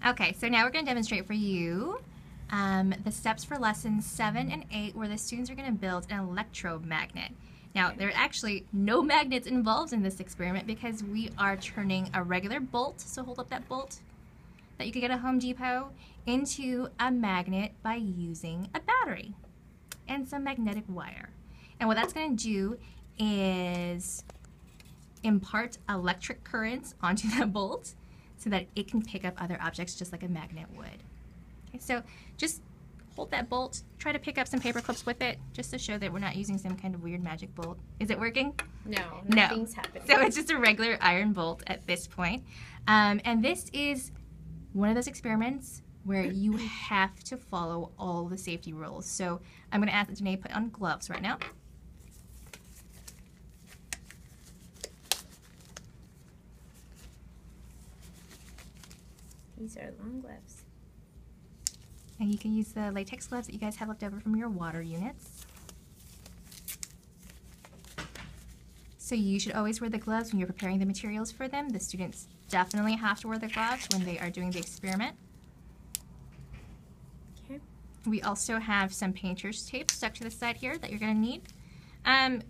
Okay, so now we're going to demonstrate for you the steps for lessons 7 and 8 where the students are going to build an electromagnet. Now, there are actually no magnets involved in this experiment because we are turning a regular bolt, so hold up that bolt that you could get at Home Depot, into a magnet by using a battery and some magnetic wire. And what that's going to do is impart electric currents onto that bolt so that it can pick up other objects just like a magnet would. Okay, so just hold that bolt, try to pick up some paper clips with it just to show that we're not using some kind of weird magic bolt. Is it working? No, nothing's happening. So it's just a regular iron bolt at this point. And this is one of those experiments where you have to follow all the safety rules. So I'm going to ask that Janae put on gloves right now. These are long gloves. And you can use the latex gloves that you guys have left over from your water units. So you should always wear the gloves when you're preparing the materials for them. The students definitely have to wear the gloves when they are doing the experiment. Okay. We also have some painter's tape stuck to the side here that you're going to need.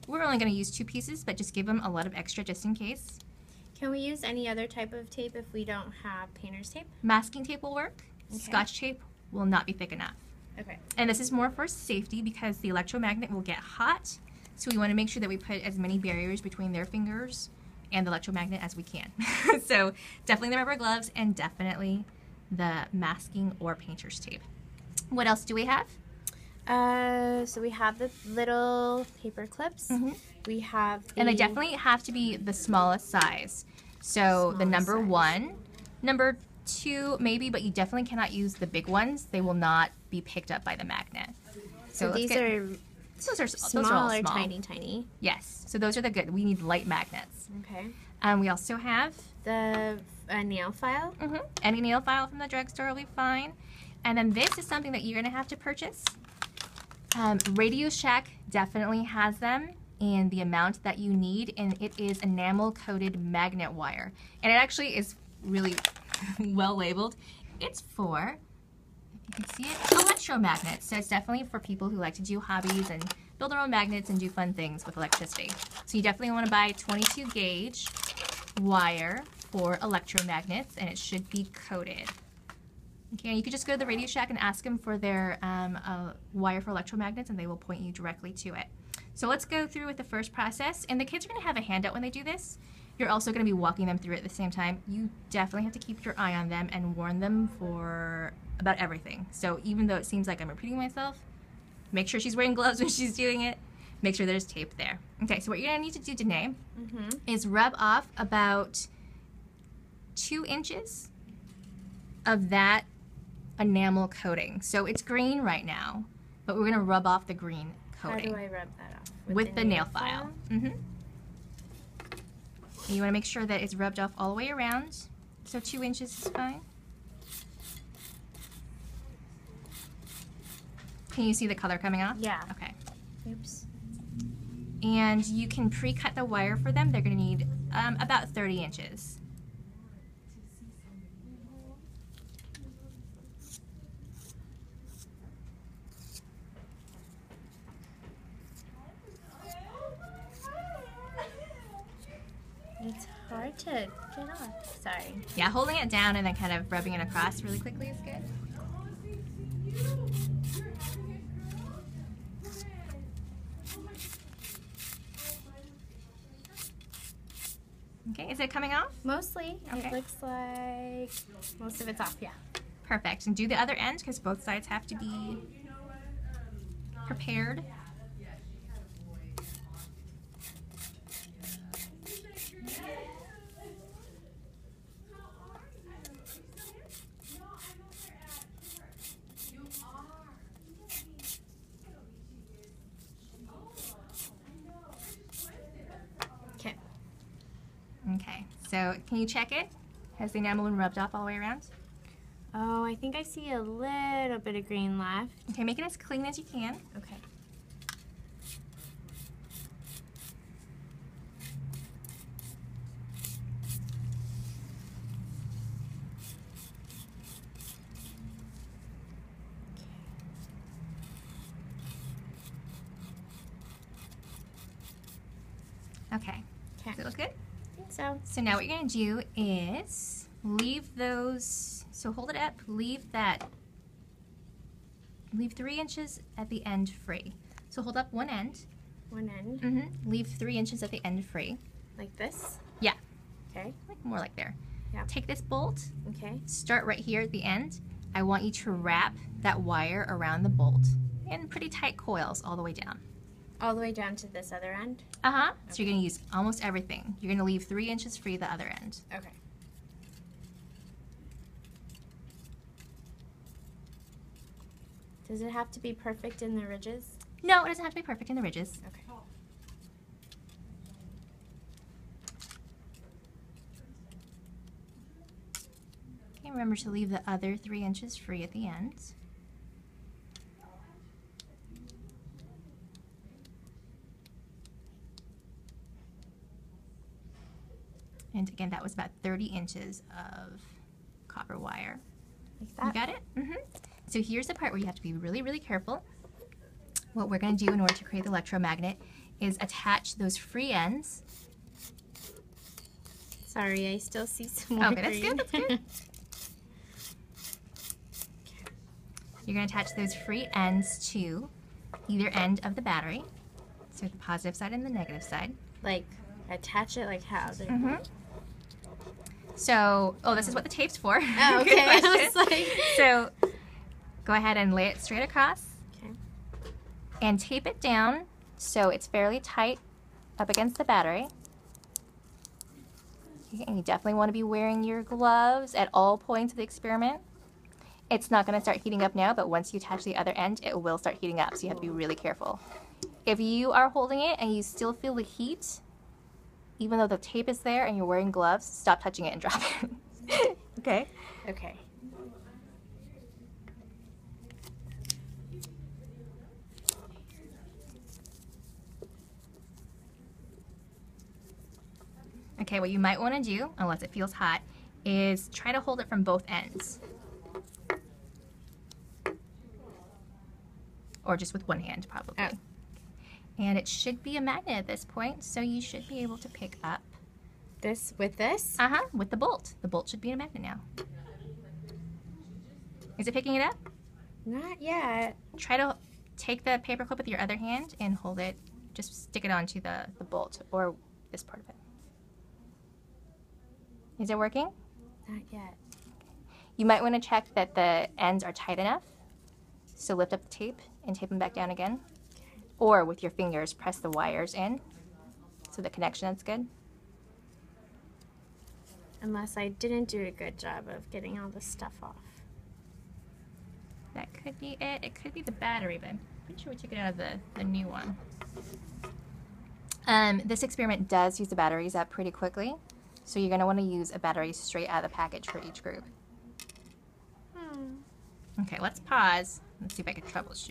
We're only going to use 2 pieces, but just give them a lot of extra just in case. Can we use any other type of tape if we don't have painter's tape? Masking tape will work. Okay. Scotch tape will not be thick enough. Okay. And this is more for safety because the electromagnet will get hot, so we want to make sure that we put as many barriers between their fingers and the electromagnet as we can. So definitely the rubber gloves and definitely the masking or painter's tape. What else do we have? So we have the little paper clips. Mm-hmm. We have And they definitely have to be the smallest size. So the number 1, number 2 maybe, but you definitely cannot use the big ones. They will not be picked up by the magnet. So these are small or tiny. Yes, so those are the good. We need light magnets. Okay. We also have the nail file. Mm-hmm. Any nail file from the drugstore will be fine. And then this is something that you're going to have to purchase. Radio Shack definitely has them in the amount that you need, and it is enamel-coated magnet wire. And it actually is really well labeled. It's for, if you can see it, electromagnets. So it's definitely for people who like to do hobbies and build their own magnets and do fun things with electricity. So you definitely want to buy 22 gauge wire for electromagnets, and it should be coated. Okay, and you could just go to the Radio Shack and ask them for their wire for electromagnets, and they will point you directly to it. So let's go through with the first process, and the kids are going to have a handout when they do this. You're also going to be walking them through it at the same time. You definitely have to keep your eye on them and warn them for about everything. So even though it seems like I'm repeating myself, make sure she's wearing gloves when she's doing it. Make sure there's tape there. Okay, so what you're going to need to do, Danae, is rub off about 2 inches of that enamel coating. So it's green right now, but we're going to rub off the green coating. How do I rub that off? With the nail file. And you want to make sure that it's rubbed off all the way around. So 2 inches is fine. Can you see the color coming off? Yeah. Okay. Oops. And you can pre-cut the wire for them. They're going to need about 30 inches. It's hard to get off. Sorry. Yeah, holding it down and then kind of rubbing it across really quickly is good. Okay, is it coming off? Mostly. Okay. It looks like most of it's off, yeah. Perfect. And do the other end because both sides have to be prepared. Okay, so can you check it? Has the enamel been rubbed off all the way around? Oh, I think I see a little bit of green left. Okay, make it as clean as you can. Okay. Okay. Okay. Does it look good? I think so. So now what you're going to do is leave those, so hold it up, leave 3 inches at the end free. So hold up one end. One end. Leave 3 inches at the end free. Like this? Yeah. Okay. More like there. Yeah. Take this bolt. Okay. Start right here at the end. I want you to wrap that wire around the bolt in pretty tight coils all the way down. All the way down to this other end? Uh-huh. So you're going to use almost everything. You're going to leave 3 inches free the other end. Okay. Does it have to be perfect in the ridges? No, it doesn't have to be perfect in the ridges. Okay. Okay, remember to leave the other 3 inches free at the end. And again, that was about 30 inches of copper wire. Like that? You got it? So here's the part where you have to be really, really careful. What we're going to do in order to create the electromagnet is attach those free ends. Sorry, I still see some more Okay, that's good, that's good. You're going to attach those free ends to either end of the battery. So the positive side and the negative side. Like, attach it like how? So, this is what the tape's for. Oh, Good okay. I question. was like... So, go ahead and lay it straight across. Okay. And tape it down so it's fairly tight up against the battery. Okay, and you definitely want to be wearing your gloves at all points of the experiment. It's not going to start heating up now, but once you attach the other end, it will start heating up, so you have to be really careful. If you are holding it and you still feel the heat, even though the tape is there and you're wearing gloves, stop touching it and drop it. Okay? Okay. Okay, what you might want to do, unless it feels hot, is try to hold it from both ends. Or just with one hand, probably. Oh. And it should be a magnet at this point, so you should be able to pick up. This with this? With the bolt. The bolt should be a magnet now. Is it picking it up? Not yet. Try to take the paper clip with your other hand and hold it. Just stick it onto the bolt, or this part of it. Is it working? Not yet. You might want to check that the ends are tight enough. So lift up the tape and tape them back down again. Or with your fingers, press the wires in so the connection is good. Unless I didn't do a good job of getting all the stuff off. That could be it. It could be the battery, but I'm pretty sure we took it out of the new one. This experiment does use the batteries up pretty quickly. So you're going to want to use a battery straight out of the package for each group. Okay, let's pause. Let's see if I can troubleshoot.